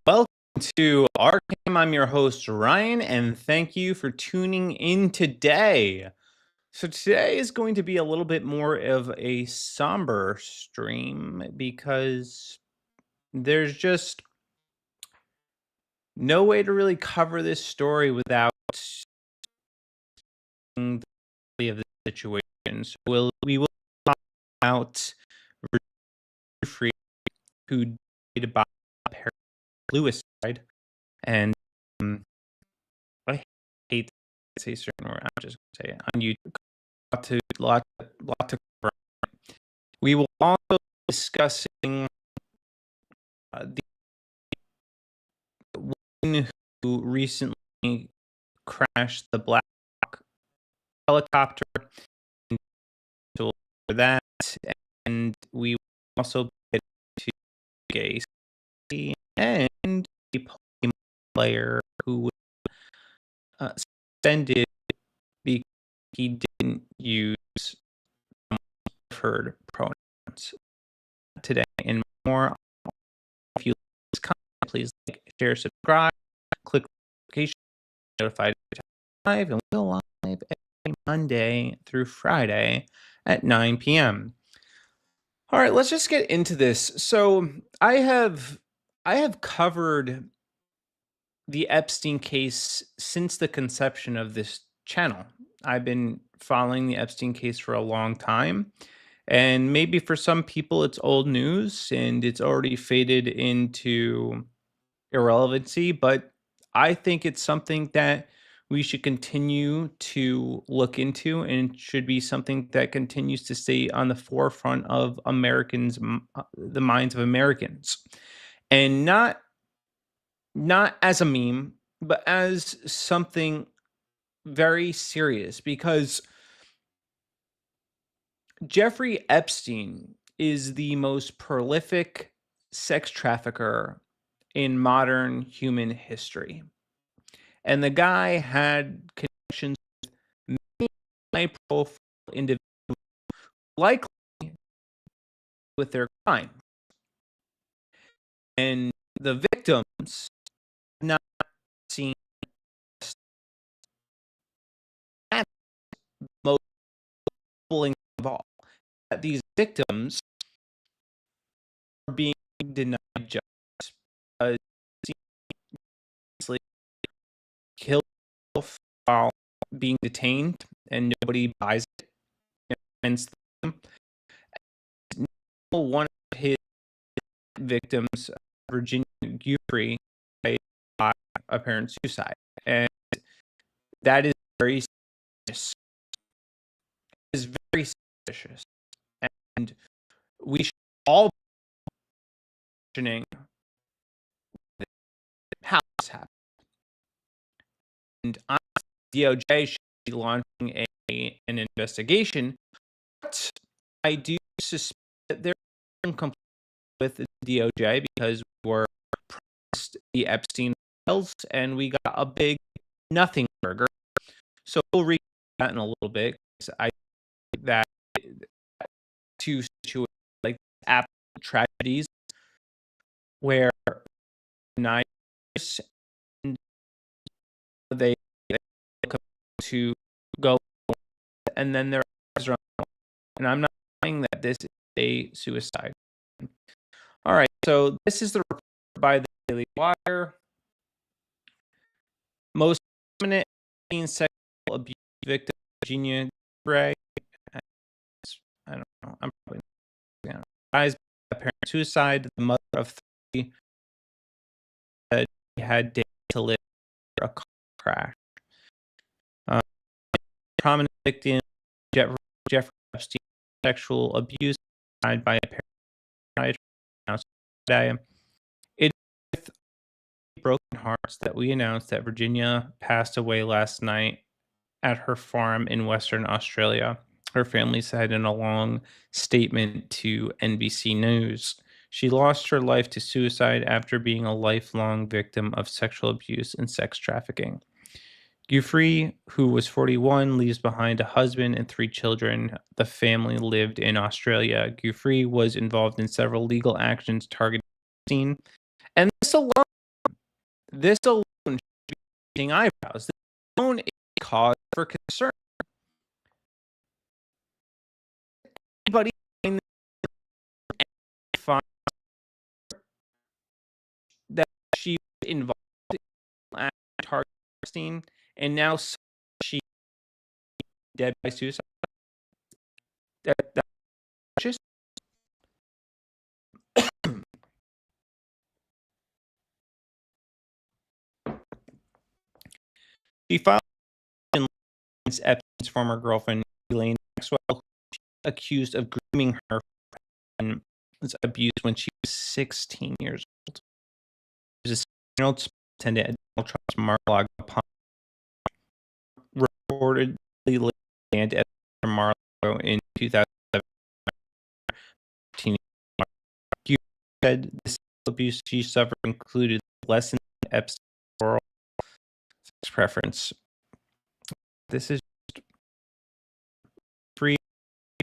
Welcome to RCAM. I'm your host, Ryan, and thank you for tuning in today. So, today is going to be a little bit more of a somber stream because there's just no way to really cover this story without seeing the reality of the situation. So, we will talk about Virginia Giuffre, who died by suicide, and I hate to say certain word. I'm just gonna say it on YouTube. Lot to cover. We will also be discussing the woman who recently crashed the black helicopter. For that, and we will also get to gay and a Pokemon player who was suspended because he didn't use preferred pronouns. Today and more. If you like this content, please like, share, subscribe, click notification, notified live, and we'll live every Monday through Friday at 9 p.m. All right, let's just get into this. So I have covered the Epstein case since the conception of this channel. I've been following the Epstein case for a long time. And maybe for some people it's old news and it's already faded into irrelevancy, but I think it's something that we should continue to look into and should be something that continues to stay on the forefront of the minds of Americans. And not as a meme, but as something very serious, because Jeffrey Epstein is the most prolific sex trafficker in modern human history. And the guy had connections with many high-profile individuals, likely with their crime. And the victims have not seen that most bullying of all. That these victims are being denied justice because killed while being detained and nobody buys it against them. One of his victims, Virginia Giuffre, by apparent suicide, and that is very suspicious. It is very suspicious, and we should all be questioning how this happened. And DOJ should be launching an investigation, but I do suspect that they're incomplete with the DOJ because we were promised the Epstein files and we got a big nothing burger. So we'll read that in a little bit, because I think that two situations like absolute tragedies where denied and they come to go and then their eyes run. And I'm not saying that this is a suicide. All right, so this is the report by the Daily Wire. Most prominent sexual abuse victim, Virginia Giuffre. I don't know. I'm probably not. Dies by apparent suicide. The mother of 3 said she had days to live after a car crash. Prominent victim, Jeffrey Epstein, sexual abuse, died by apparent suicide. It is with broken hearts that we announced that Virginia passed away last night at her farm in Western Australia. Her family said in a long statement to NBC News. She lost her life to suicide after being a lifelong victim of sexual abuse and sex trafficking. Giuffre, who was 41, leaves behind a husband and 3 children. The family lived in Australia. Giuffre was involved in several legal actions targeting Epstein And this alone should be raising eyebrows. This alone is cause for concern. Anybody find that she was involved in target Epstein, and now she dead by suicide? That's just she filed against Epstein's former girlfriend, Elaine Maxwell, accused of grooming her and abuse when she was 16 years old. She was a 16-year-old attendant at Donald Trump's Mar-a-Lago upon reportedly landed at Mar-a-Lago in 2017. You said the abuse she suffered included less than Epstein's oral sex preference. This is free.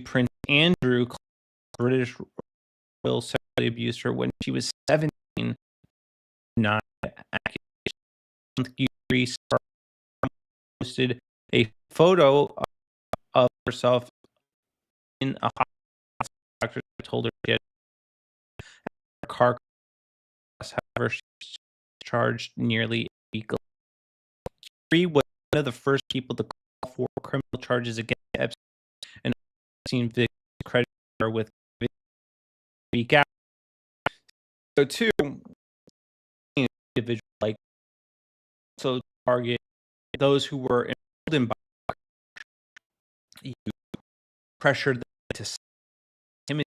Prince Andrew, British royal, sexually abused her when she was 17. Not accusation. Posted a photo of herself in a hospital. Doctor told her she had a car crash. However, she was charged nearly a week later. Giuffre was one of the first people to call for criminal charges against Epstein, and Epstein victims credited her with speak out. So, two individuals like so target those who were involved in you pressured them to imitate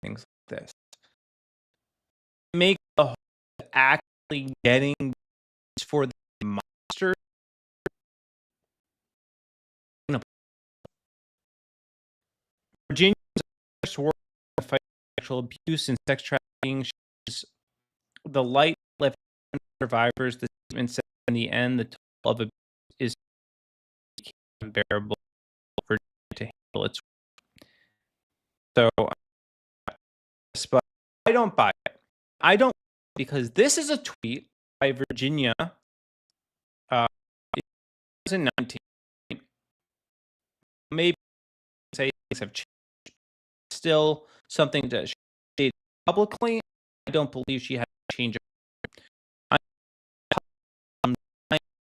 things like this. Make the whole actually getting for the monster. Virginia swore to fight sexual abuse and sex trafficking. She's the light left survivors. The statement said in the end, the toll of abuse is unbearable for to handle its. So, but I don't buy it. I don't, because this is a tweet by Virginia. 2019. Maybe say things have changed. Still something to state publicly. I don't believe she had to change it. I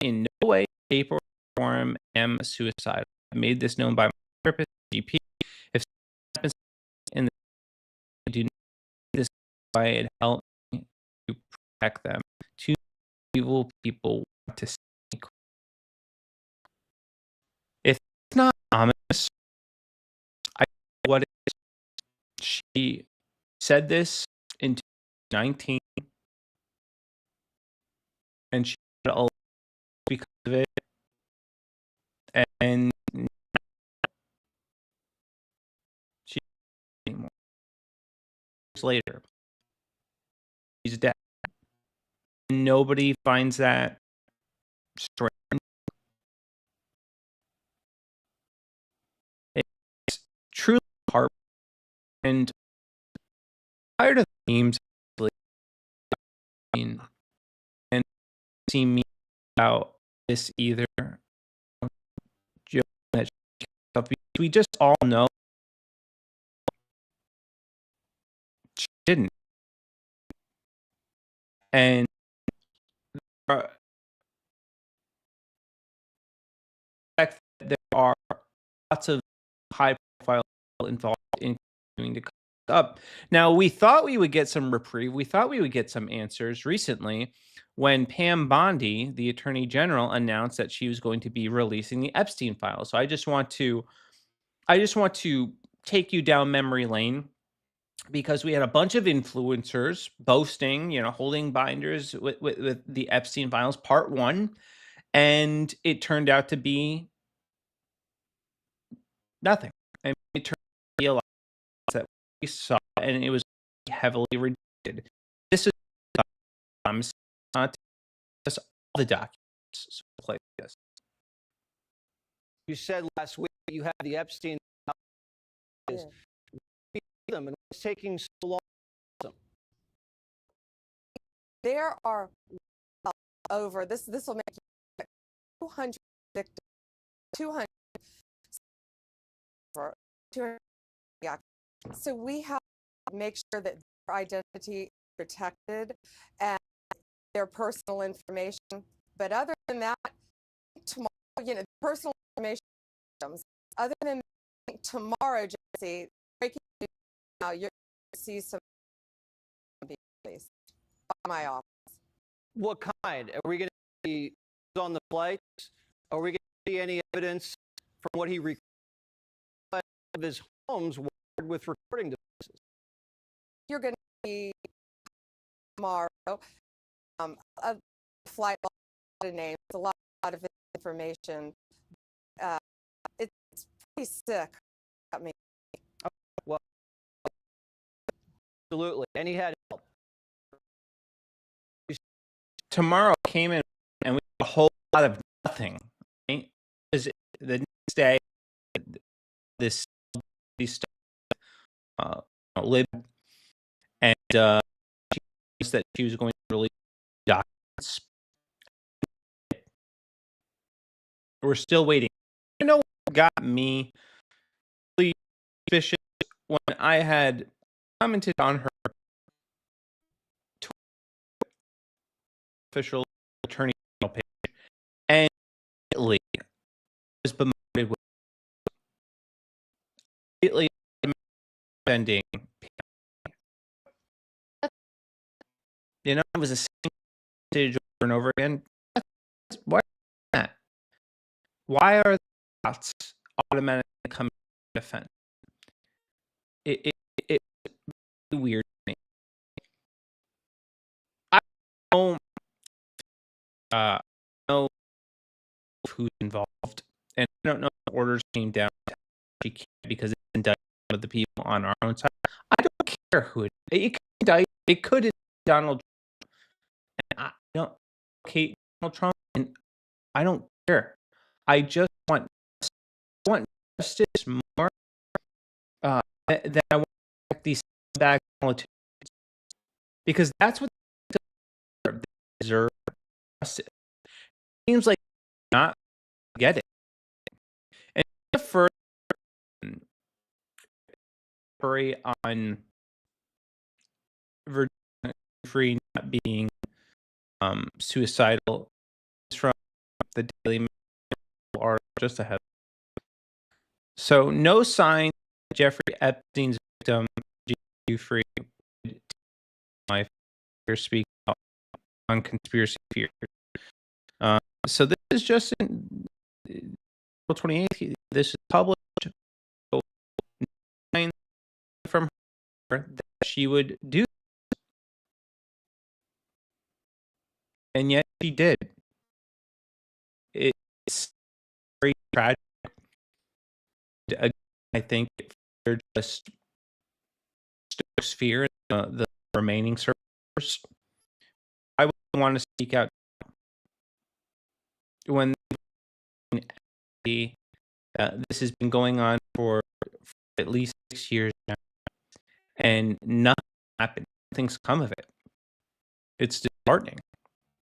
in no way, shape, or form am suicidal. I made this known by my therapist, GP. If happens in the I do not this way, it helped me to protect them. Two evil people want to see. If it's not ominous, I know what it is. She said this in 2019, and she had a because of it, and she anymore. Years later, she's dead. And nobody finds that strange. It's truly heartbreaking. And tired of the memes, and see me about this either. We just all know she didn't. And there are lots of high profile involved in continuing to come up. Now, we thought we would get some reprieve. We thought we would get some answers recently when Pam Bondi, the Attorney General, announced that she was going to be releasing the Epstein files. So I just want to take you down memory lane, because we had a bunch of influencers boasting, holding binders with the Epstein files, part one, and it turned out to be nothing. And it turned out to be a lot that we saw, and it was heavily redacted. This is not all the documents. So play this. You said last week that you had the Epstein files. Them, and what's taking so long? there are over this will make you 200 victims, 200 for 200. Yeah. So we have to make sure that their identity is protected and their personal information. But other than that, tomorrow, personal information systems. Other than that, tomorrow, Jesse, breaking news now, you're going to see some police by my office. What kind? Are we going to see on the flights? Are we going to see any evidence from what he recorded of his homes wired with recording devices? You're going to see tomorrow a flight, a lot of names, a lot of information. It's pretty sick. I mean, well, absolutely. And he had help. Tomorrow came in and we had a whole lot of nothing. Right? Because the next day, this stuff lived, and she said that she was going to release documents. We're still waiting. You know what got me really suspicious when I had commented on her official attorney page, and immediately was bombarded with spending. You know, it was the same message over and over again. Why is that? Why are the thoughts automatically coming to defense? It's really weird to me. I don't know who's involved, and I don't know if orders came down because it's indicted of the people on our own side. I don't care who it is. It could indict. It could indict Donald Trump, and I don't hate Donald Trump, and I don't care. I just want justice more than I want these bad politicians, because that's what they deserve. Justice. It seems like not get it. And the first story on Virginia Giuffre not being suicidal is from the Daily Mail article just ahead. So, no sign that Jeffrey Epstein's victim, Giuffre, my fear speak out on conspiracy theory. So this is just in April 28th. This is published. From her that she would do, and yet she did. It's very tragic. Again, I think they're just stokes fear in the remaining survivors. I would want to speak out when this has been going on for at least 6 years now, and nothing happened. Nothing's come of it. It's disheartening.